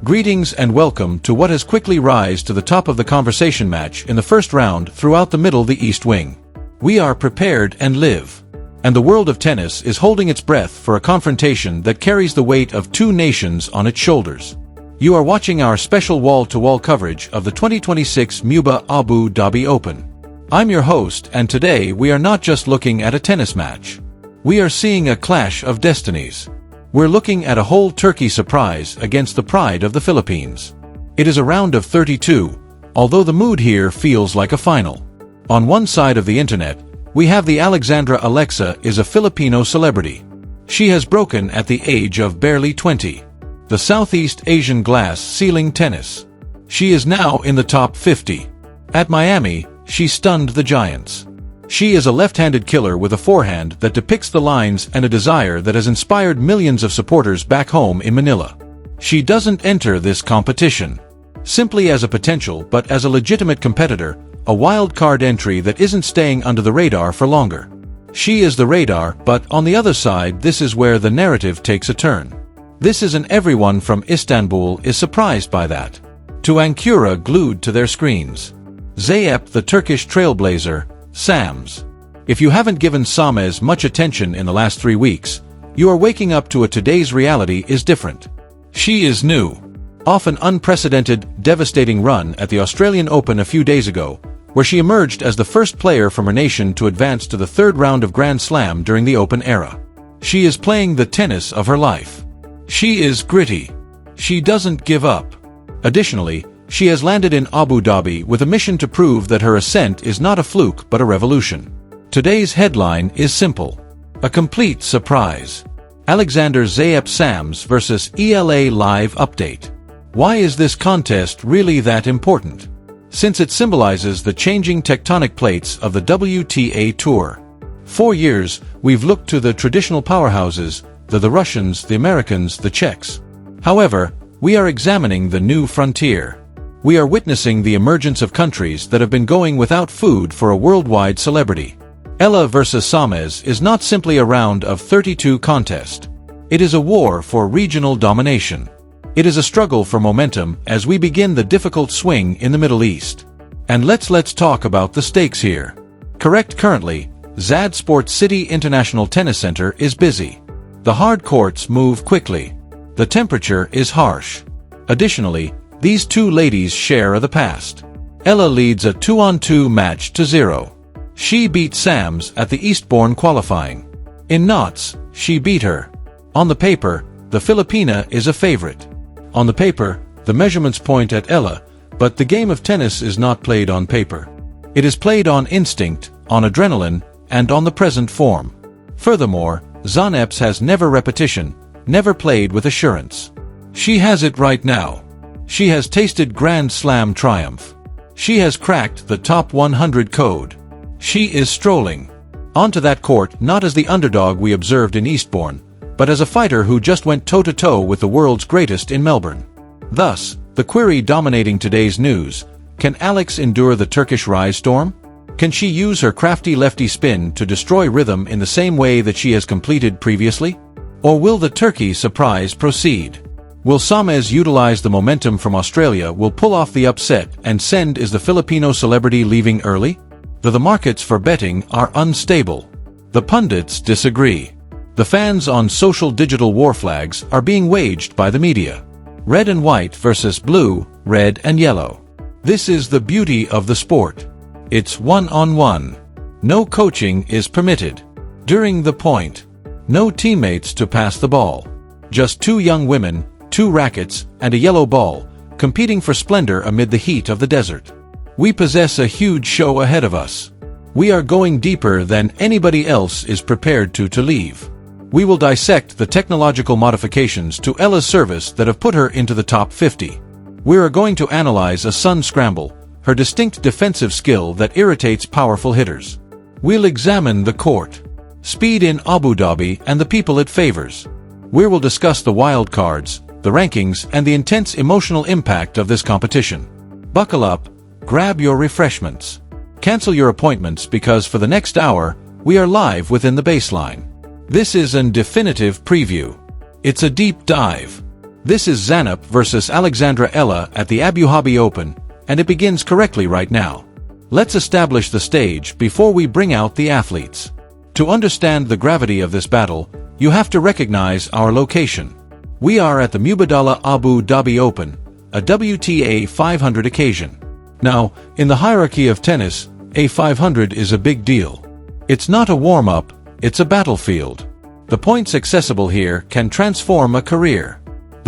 Greetings and welcome to what has quickly risen to the top of the conversation match in the first round throughout the middle the East Wing. We are prepared and live. And the world of tennis is holding its breath for a confrontation that carries the weight of two nations on its shoulders. You are watching our special wall-to-wall coverage of the 2026 MUBA Abu Dhabi Open. I'm your host, and today we are not just looking at a tennis match. We are seeing a clash of destinies. We're looking at a whole Turkey surprise against the pride of the Philippines. It is a round of 32, although the mood here feels like a final. On one side of the internet, we have the Alexandra Eala is a Filipino celebrity. She has broken at the age of barely 20. The Southeast Asian glass ceiling tennis. She is now in the top 50. At Miami, she stunned the giants. She is a left-handed killer with a forehand that depicts the lines and a desire that has inspired millions of supporters back home in Manila. She doesn't enter this competition simply as a potential but as a legitimate competitor, a wild card entry that isn't staying under the radar for longer. She is the radar, but on the other side this is where the narrative takes a turn. This is an everyone from Istanbul is surprised by that. To Ankara glued to their screens. Zeynep the Turkish trailblazer, Sonmez. If you haven't given Sonmez much attention in the last 3 weeks, you are waking up to a today's reality is different. She is new. Off an unprecedented, devastating run at the Australian Open a few days ago, where she emerged as the first player from her nation to advance to the third round of Grand Slam during the Open era. She is playing the tennis of her life. She is gritty. She doesn't give up. Additionally, she has landed in Abu Dhabi with a mission to prove that her ascent is not a fluke but a revolution. Today's headline is simple. A complete surprise. Alexandra Zeynep Sonmez vs Eala live update. Why is this contest really that important? Since it symbolizes the changing tectonic plates of the WTA Tour. For years, we've looked to the traditional powerhouses, the Russians, the Americans, the Czechs. However, we are examining the new frontier. We are witnessing the emergence of countries that have been going without food for a worldwide celebrity. Eala vs Sonmez is not simply a round of 32 contest. It is a war for regional domination. It is a struggle for momentum as we begin the difficult swing in the Middle East. And let's talk about the stakes here. Currently, Zad Sports City International Tennis Center is busy. The hard courts move quickly. The temperature is harsh. Additionally, these two ladies share the past. Eala leads a 2-on-2 match to 0. She beat Sonmez at the Eastbourne qualifying. In knots, she beat her. On the paper, the Filipina is a favorite. On the paper, the measurements point at Eala, but the game of tennis is not played on paper. It is played on instinct, on adrenaline, and on the present form. Furthermore, Zeynep has never repetition, never played with assurance. She has it right now. She has tasted Grand Slam triumph. She has cracked the top 100 code. She is strolling onto that court not as the underdog we observed in Eastbourne, but as a fighter who just went toe-to-toe with the world's greatest in Melbourne. Thus, the query dominating today's news, can Alex endure the Turkish rise storm? Can she use her crafty lefty spin to destroy rhythm in the same way that she has completed previously? Or will the Turkey surprise proceed? Will Sonmez utilize the momentum from Australia, will pull off the upset, and send is the Filipino celebrity leaving early? The markets for betting are unstable. The pundits disagree. The fans on social digital war flags are being waged by the media. Red and white versus blue, red and yellow. This is the beauty of the sport. It's one-on-one. No coaching is permitted. During the point. No teammates to pass the ball. Just two young women, 2 rackets, and a yellow ball, competing for splendor amid the heat of the desert. We possess a huge show ahead of us. We are going deeper than anybody else is prepared to leave. We will dissect the technological modifications to Eala's service that have put her into the top 50. We are going to analyze a sun scramble, her distinct defensive skill that irritates powerful hitters. We'll examine the court, speed in Abu Dhabi, and the people it favors. We will discuss the wild cards, the rankings, and the intense emotional impact of this competition. Buckle up, grab your refreshments. Cancel your appointments because for the next hour, we are live within the baseline. This is an definitive preview. It's a deep dive. This is Zeynep versus Alexandra Eala at the Abu Dhabi Open, and it begins correctly right now. Let's establish the stage before we bring out the athletes. To understand the gravity of this battle, you have to recognize our location. We are at the Mubadala Abu Dhabi Open, a WTA 500 occasion. Now, in the hierarchy of tennis, a 500 is a big deal. It's not a warm-up, it's a battlefield. The points accessible here can transform a career.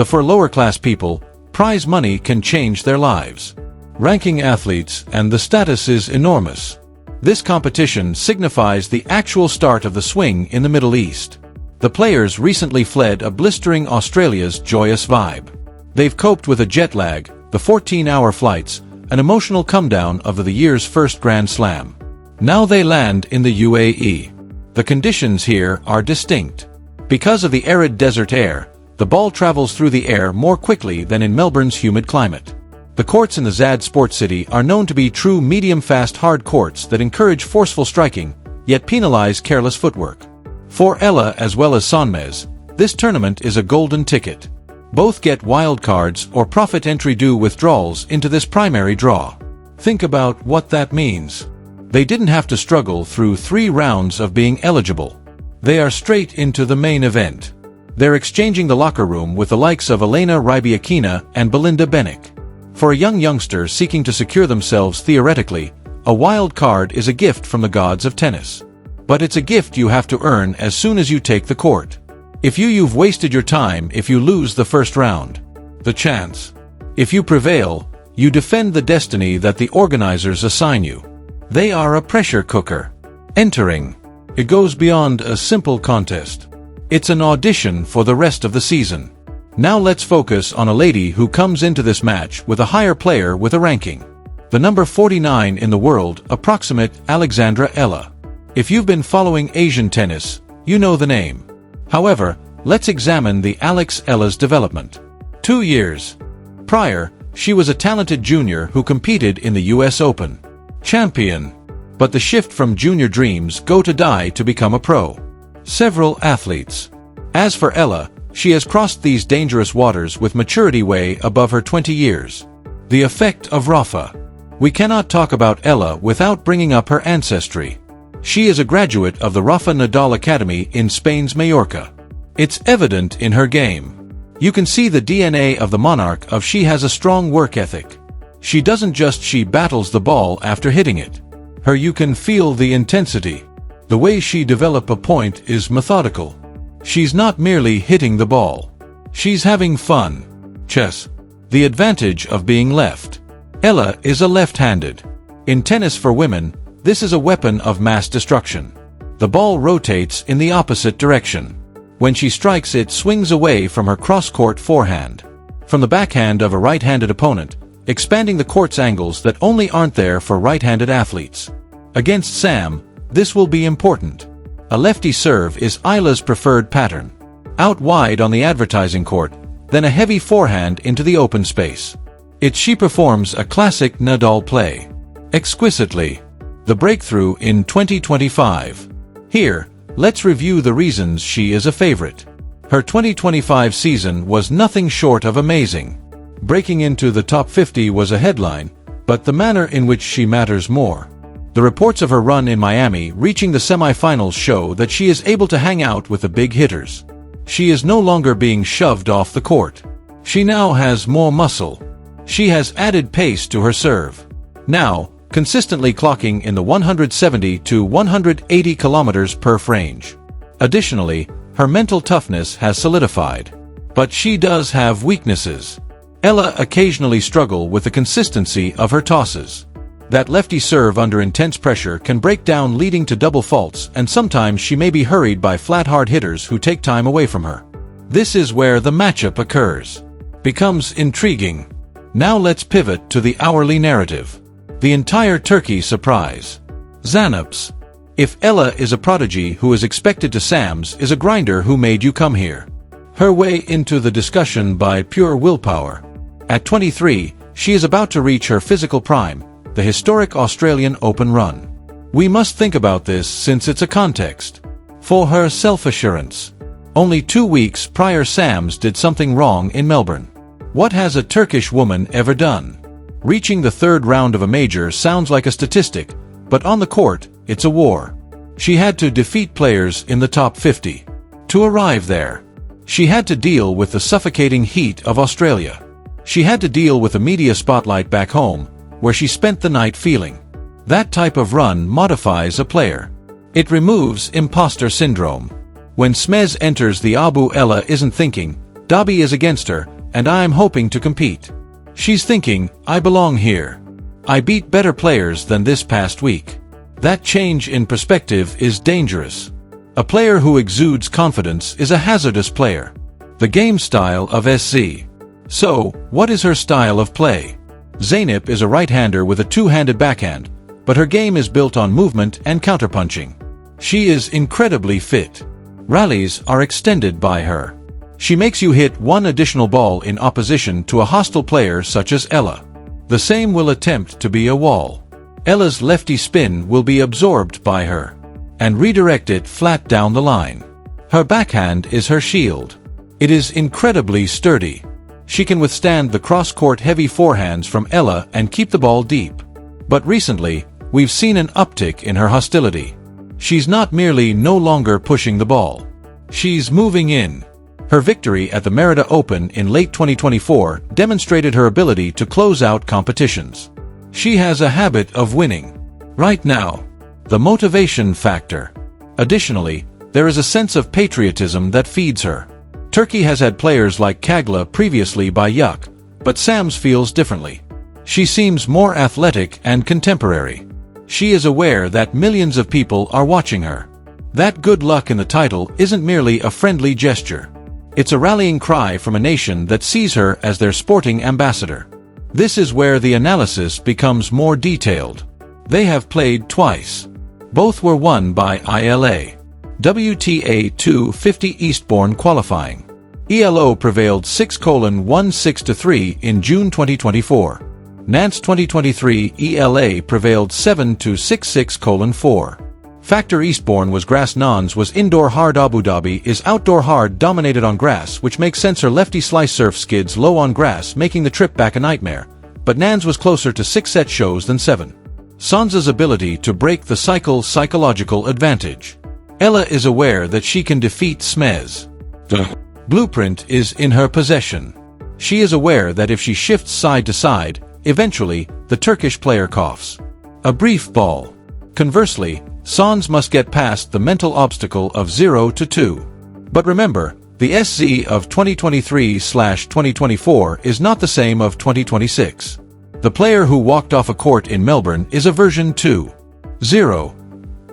For lower-class people, prize money can change their lives. Ranking athletes, and the status is enormous. This competition signifies the actual start of the swing in the Middle East. The players recently fled a blistering Australia's joyous vibe. They've coped with a jet lag, the 14-hour flights, an emotional comedown of the year's first Grand Slam. Now they land in the UAE. The conditions here are distinct. Because of the arid desert air, the ball travels through the air more quickly than in Melbourne's humid climate. The courts in the Zad Sports City are known to be true medium-fast hard courts that encourage forceful striking, yet penalize careless footwork. For Eala as well as Sonmez, this tournament is a golden ticket. Both get wildcards or profit entry due withdrawals into this primary draw. Think about what that means. They didn't have to struggle through 3 rounds of being eligible. They are straight into the main event. They're exchanging the locker room with the likes of Elena Rybakina and Belinda Bencic. For a youngster seeking to secure themselves theoretically, a wild card is a gift from the gods of tennis. But it's a gift you have to earn as soon as you take the court. If you've wasted your time if you lose the first round. The chance. If you prevail, you defend the destiny that the organizers assign you. They are a pressure cooker. Entering. It goes beyond a simple contest. It's an audition for the rest of the season. Now let's focus on a lady who comes into this match with a higher player with a ranking. The number 49 in the world, approximate Alexandra Eala. If you've been following Asian tennis, you know the name. However, let's examine the Alex Eala's development. 2 years. Prior, she was a talented junior who competed in the US Open. Champion. But the shift from junior dreams go to die to become a pro. Several athletes. As for Eala, she has crossed these dangerous waters with maturity way above her 20 years. The effect of Rafa. We cannot talk about Eala without bringing up her ancestry. She is a graduate of the Rafa Nadal Academy in Spain's Mallorca. It's evident in her game. You can see the DNA of the monarch of she has a strong work ethic. She doesn't just she battles the ball after hitting it. You can feel the intensity. The way she develop a point is methodical. She's not merely hitting the ball. She's having fun. Chess. The advantage of being left. Eala is a left-handed. In tennis for women, this is a weapon of mass destruction. The ball rotates in the opposite direction. When she strikes, it swings away from her cross-court forehand. From the backhand of a right-handed opponent, expanding the court's angles that only aren't there for right-handed athletes. Against Sam, this will be important. A lefty serve is Eala's preferred pattern. Out wide on the advertising court, then a heavy forehand into the open space. She performs a classic Nadal play. Exquisitely. The breakthrough in 2025. Here, let's review the reasons she is a favorite. Her 2025 season was nothing short of amazing. Breaking into the top 50 was a headline, but the manner in which she matters more. The reports of her run in Miami reaching the semifinals show that she is able to hang out with the big hitters. She is no longer being shoved off the court. She now has more muscle. She has added pace to her serve. Now, consistently clocking in the 170 to 180 kilometers per range. Additionally, her mental toughness has solidified. But she does have weaknesses. Eala occasionally struggle with the consistency of her tosses. That lefty serve under intense pressure can break down, leading to double faults, and sometimes she may be hurried by flat hard hitters who take time away from her. This is where the matchup occurs. Becomes intriguing. Now let's pivot to the hourly narrative. The entire Turkey surprise. Zeynep's. If Eala is a prodigy who is expected to, Sam's is a grinder who made you come here. Her way into the discussion by pure willpower. At 23, she is about to reach her physical prime, the historic Australian Open run. We must think about this since it's a context. For her self-assurance. Only 2 weeks prior Sams did something wrong in Melbourne. What has a Turkish woman ever done? Reaching the 3rd round of a major sounds like a statistic, but on the court, it's a war. She had to defeat players in the top 50. To arrive there, she had to deal with the suffocating heat of Australia. She had to deal with the media spotlight back home, where she spent the night feeling. That type of run modifies a player. It removes imposter syndrome. When Sonmez enters the Abu Ella isn't thinking, Dhabi is against her, and I'm hoping to compete. She's thinking, I belong here. I beat better players than this past week. That change in perspective is dangerous. A player who exudes confidence is a hazardous player. The game style of SZ. So, what is her style of play? Zeynep is a right-hander with a two-handed backhand, but her game is built on movement and counterpunching. She is incredibly fit. Rallies are extended by her. She makes you hit one additional ball in opposition to a hostile player such as Eala. The same will attempt to be a wall. Eala's lefty spin will be absorbed by her and redirect it flat down the line. Her backhand is her shield. It is incredibly sturdy. She can withstand the cross-court heavy forehands from Eala and keep the ball deep. But recently, we've seen an uptick in her hostility. She's not merely no longer pushing the ball. She's moving in. Her victory at the Merida Open in late 2024 demonstrated her ability to close out competitions. She has a habit of winning. Right now, the motivation factor. Additionally, there is a sense of patriotism that feeds her. Turkey has had players like Kagla previously by Yuck, but Sams feels differently. She seems more athletic and contemporary. She is aware that millions of people are watching her. That good luck in the title isn't merely a friendly gesture. It's a rallying cry from a nation that sees her as their sporting ambassador. This is where the analysis becomes more detailed. They have played twice. Both were won by Eala. WTA 250 Eastbourne qualifying. ELO prevailed 6-1-6-3 in June 2024. Nantes 2023 ELA prevailed 7-6-6-4. Factor Eastbourne was grass. Nantes was indoor hard. Abu Dhabi is outdoor hard, dominated on grass, which makes sense. Her lefty slice surf skids low on grass, making the trip back a nightmare. But Nantes was closer to 6 set shows than 7. Sonsa's ability to break the psychological advantage. Eala is aware that she can defeat Sonmez. The blueprint is in her possession. She is aware that if she shifts side to side, eventually, the Turkish player coughs. A brief ball. Conversely, Sonmez must get past the mental obstacle of 0-2. But remember, the SZ of 2023/2024 is not the same of 2026. The player who walked off a court in Melbourne is a version 2.0.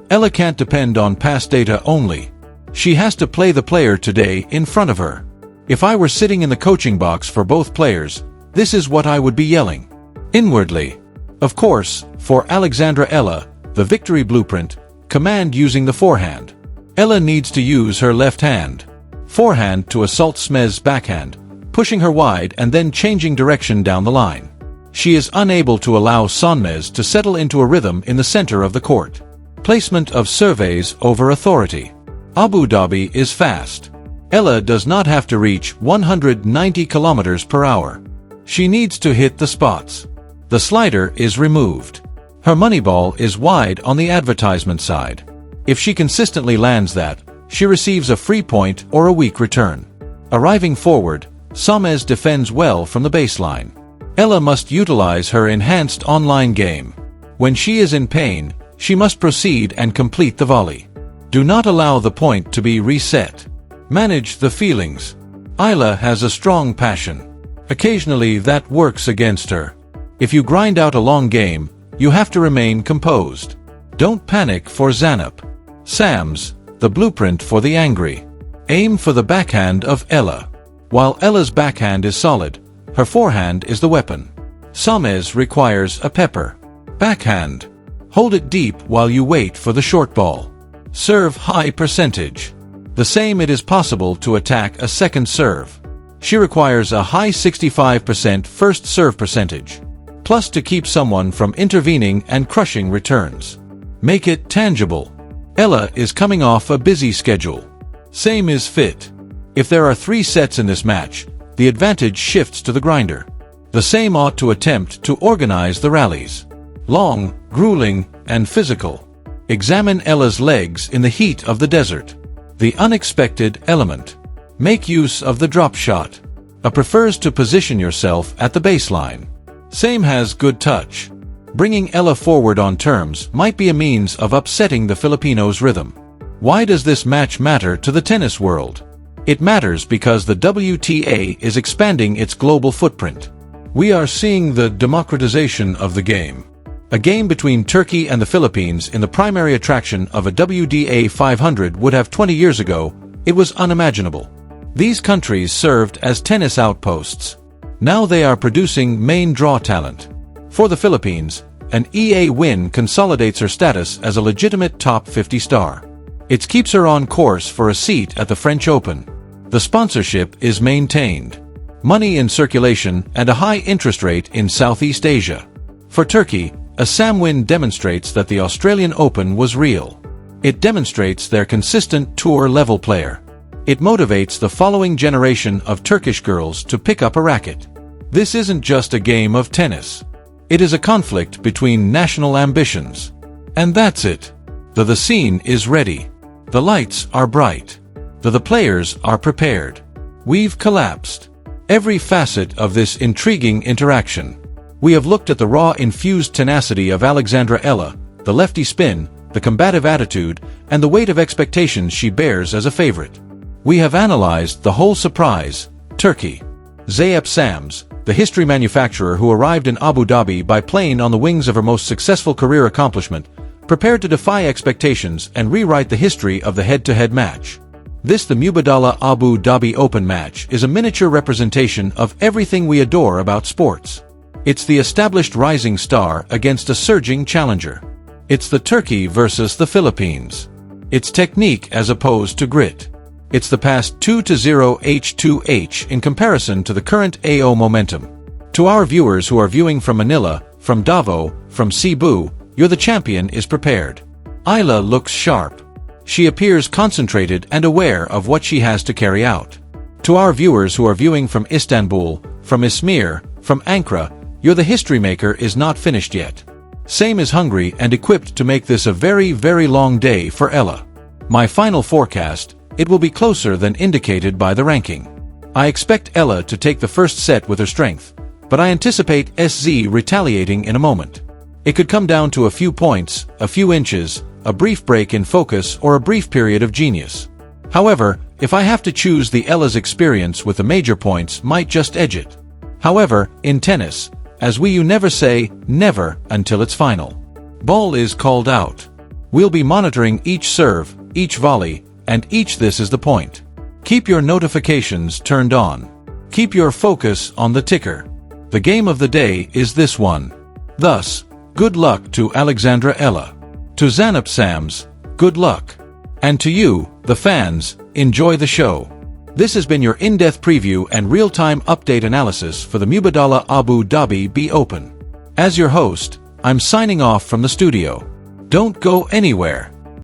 Eala can't depend on past data only. She has to play the player today in front of her. If I were sitting in the coaching box for both players, this is what I would be yelling. Inwardly. Of course, for Alexandra Eala, the victory blueprint, command using the forehand. Eala needs to use her left hand. Forehand to assault Sonmez's backhand, pushing her wide and then changing direction down the line. She is unable to allow Sonmez to settle into a rhythm in the center of the court. Placement of surveys over authority. Abu Dhabi is fast. Eala does not have to reach 190 km/h. She needs to hit the spots. The slider is removed. Her money ball is wide on the advertisement side. If she consistently lands that, she receives a free point or a weak return. Arriving forward, Sonmez defends well from the baseline. Eala must utilize her enhanced online game. When she is in pain, she must proceed and complete the volley. Do not allow the point to be reset. Manage the feelings. Eala has a strong passion. Occasionally that works against her. If you grind out a long game, you have to remain composed. Don't panic for Zeynep. Sams, the blueprint for the angry. Aim for the backhand of Eala. While Eala's backhand is solid, her forehand is the weapon. Sonmez requires a pepper. Backhand. Hold it deep while you wait for the short ball. Serve high percentage. The same it is possible to attack a second serve. She requires a high 65% first serve percentage. Plus to keep someone from intervening and crushing returns. Make it tangible. Eala is coming off a busy schedule. Same is fit. If there are 3 sets in this match, the advantage shifts to the grinder. The same ought to attempt to organize the rallies. Long, grueling, and physical. Examine Eala's legs in the heat of the desert. The unexpected element. Make use of the drop shot. Prefers to position yourself at the baseline. Same has good touch. Bringing Eala forward on terms might be a means of upsetting the Filipinos' rhythm. Why does this match matter to the tennis world? It matters because the WTA is expanding its global footprint. We are seeing the democratization of the game. A game between Turkey and the Philippines in the primary attraction of a WTA 500 would have 20 years ago, it was unimaginable. These countries served as tennis outposts. Now they are producing main draw talent. For the Philippines, an EA win consolidates her status as a legitimate top 50 star. It keeps her on course for a seat at the French Open. The sponsorship is maintained. Money in circulation and a high interest rate in Southeast Asia. For Turkey, a SAM win demonstrates that the Australian Open was real. It demonstrates their consistent tour-level player. It motivates the following generation of Turkish girls to pick up a racket. This isn't just a game of tennis. It is a conflict between national ambitions. And that's it. The scene is ready. The lights are bright. The players are prepared. We've collapsed. Every facet of this intriguing interaction. We have looked at the raw-infused tenacity of Alexandra Eala, the lefty spin, the combative attitude, and the weight of expectations she bears as a favorite. We have analyzed the whole surprise, Turkey. Zeynep Sonmez, the history manufacturer who arrived in Abu Dhabi by plane on the wings of her most successful career accomplishment, prepared to defy expectations and rewrite the history of the head-to-head match. This the Mubadala Abu Dhabi Open match is a miniature representation of everything we adore about sports. It's the established rising star against a surging challenger. It's the Turkey versus the Philippines. It's technique as opposed to grit. It's the past 2-0 H2H in comparison to the current AO momentum. To our viewers who are viewing from Manila, from Davao, from Cebu, you're the champion is prepared. Eala looks sharp. She appears concentrated and aware of what she has to carry out. To our viewers who are viewing from Istanbul, from Izmir, from Ankara, you're the history maker is not finished yet. Same is hungry and equipped to make this a very, very long day for Eala. My final forecast, it will be closer than indicated by the ranking. I expect Eala to take the first set with her strength, but I anticipate SZ retaliating in a moment. It could come down to a few points, a few inches, a brief break in focus or a brief period of genius. However, if I have to choose, the Eala's experience with the major points might just edge it. However, in tennis, as you never say never until it's final. Ball is called out. We'll be monitoring each serve, each volley, and each this is the point. Keep your notifications turned on. Keep your focus on the ticker. The game of the day is this one. Thus, good luck to Alexandra Eala. To Zeynep Sonmez, good luck. And to you, the fans, enjoy the show. This has been your in-depth preview and real-time update analysis for the Mubadala Abu Dhabi Open. As your host, I'm signing off from the studio. Don't go anywhere.